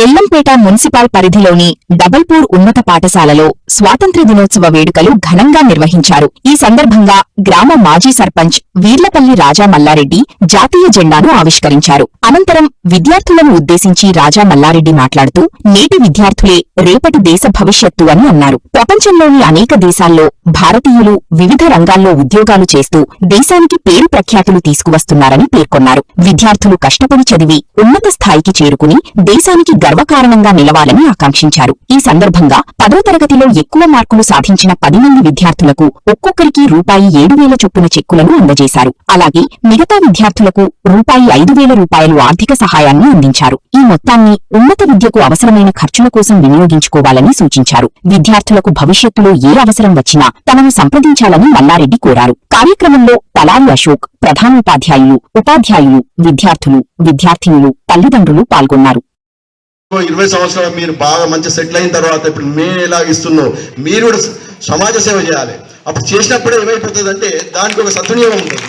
Yellampet municipal పరిధిలోని డబల్పూర్ ఉన్నత పాఠశాలలో స్వాతంత్ర్య దినోత్సవ వేడుకలు ఘనంగా నిర్వహించారు. ఈ సందర్భంగా గ్రామ మాజీ సర్పంచ్ వీర్లపల్లి రాజా మల్లారెడ్డి జాతీయ జెండాను ఆవిష్కరించారు. అనంతరం విద్యార్థులను ఉద్దేశించి రాజా మల్లారెడ్డి మాట్లాడుతూ, నేటి విద్యార్థులే రేపటి దేశ భవిష్యత్తు అని అన్నారు. ప్రపంచంలోని అనేక దేశాల్లో భారతీయులు వివిధ రంగాల్లో ఉద్యోగాలు చేస్తూ దేశానికి పేరు ప్రఖ్యాతులు తీసుకువస్తున్నారని పేర్కొన్నారు. విద్యార్థులు కష్టపడి చదివి ఉన్నత స్థాయికి చేరుకుని దేశానికి గర్వకారణంగా నిలవాలని ఆకాంక్షించారు. ఈ సందర్భంగా 10వ తరగతిలో ఎక్కువ మార్కులు సాధించిన 10 మంది విద్యార్థులకు ఒక్కొక్కరికి రూ.7,000 చొప్పున చెక్కులను అందజేశారు. అలాగే మిగతా విద్యార్థులకు రూ.5,000 ఆర్థిక సహాయాన్ని అందించారు. ఈ మొత్తాన్ని ఉన్నత విద్యకు అవసరమైన ఖర్చుల కోసం వినియోగించుకోవాలని సూచించారు. విద్యార్థులకు భవిష్యత్తులో ఏ అవసరం వచ్చినా తనను సంప్రదించాలని మల్లారెడ్డి కోరారు. కార్యక్రమంలో తలారి అశోక్, ప్రధానోపాధ్యాయులు, ఉపాధ్యాయులు, విద్యార్థులు, విద్యార్థినులు, తల్లిదండ్రులు పాల్గొన్నారు. 20 సంవత్సరాలు మీరు బాగా మంచి సెటిల్ అయిన తర్వాత ఇప్పుడు మేము ఎలా ఇస్తున్నాం, మీరు కూడా సమాజ సేవ చేయాలి. అప్పుడు చేసినప్పుడే ఏమైపోతుంది అంటే దానికి ఒక సద్వినియోగం ఉంటుంది.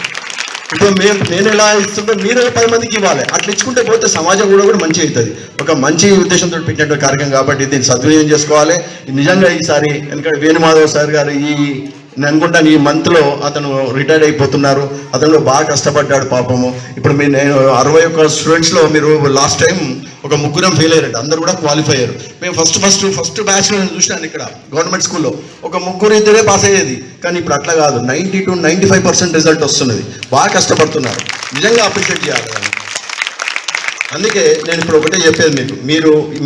ఇప్పుడు నేను ఎలా ఇస్తుంటే మీరు 10 మందికి ఇవ్వాలి. అట్లా ఇచ్చుకుంటే పోతే సమాజం కూడా మంచి అవుతుంది. ఒక మంచి ఉద్దేశంతో పెట్టినటువంటి కార్యక్రమం కాబట్టి దీన్ని సద్వినియోగం చేసుకోవాలి. నిజంగా ఈసారి ఎందుకంటే వేణుమాధవ్ సార్ గారు నేను అనుకుంటాను ఈ మంత్లో అతను రిటైర్ అయిపోతున్నారు. అతను బాగా కష్టపడ్డాడు పాపము. ఇప్పుడు నేను 61 స్టూడెంట్స్లో మీరు లాస్ట్ టైం ఒక 3 ఫెయిల్ అయ్యారంట, అందరు కూడా క్వాలిఫై అయ్యారు. మేము ఫస్ట్ బ్యాచ్లో నేను చూసినాను ఇక్కడ గవర్నమెంట్ స్కూల్లో ఒక 3 పాస్ అయ్యేది. కానీ ఇప్పుడు అట్లా కాదు, 90 to 95% రిజల్ట్ వస్తున్నది. బాగా కష్టపడుతున్నారు, నిజంగా అప్రిషియేట్ చేయాలి. అందుకే నేను ఇప్పుడు ఒకటే చెప్పేది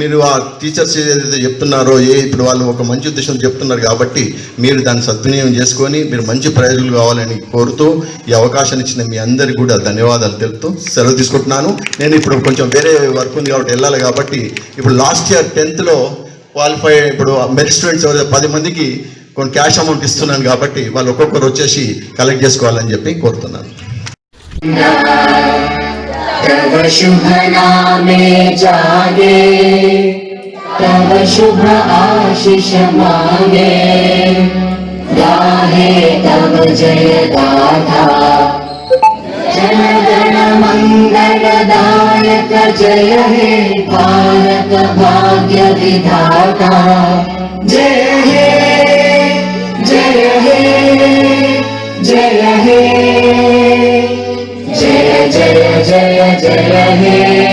మీరు ఆ టీచర్స్ ఏదైతే చెప్తున్నారో ఇప్పుడు వాళ్ళు ఒక మంచి ఉద్దేశం చెప్తున్నారు కాబట్టి మీరు దాన్ని సద్వినియోగం చేసుకొని మీరు మంచి ప్రయోజకులు కావాలని కోరుతూ ఈ అవకాశాన్ని ఇచ్చిన మీ అందరికీ కూడా ధన్యవాదాలు తెలుపుతూ సెలవు తీసుకుంటున్నాను. నేను ఇప్పుడు కొంచెం వేరే వర్క్ ఉంది కాబట్టి వెళ్ళాలి కాబట్టి ఇప్పుడు లాస్ట్ ఇయర్ 10th క్వాలిఫై ఇప్పుడు మెరిట్ స్టూడెంట్స్ 10 మందికి కొన్ని క్యాష్ అమౌంట్ ఇస్తున్నాను కాబట్టి వాళ్ళు ఒక్కొక్కరు వచ్చేసి కలెక్ట్ చేసుకోవాలని చెప్పి కోరుతున్నాను. तव शुभ नामे जागे, तव शुभ आशीष मांगे, गाहे तव जय गाथा, जन गण मंगलदायक जय हे भारत भाग्य विधाता, जय हे जय हे जय हे जय जय जय जय हे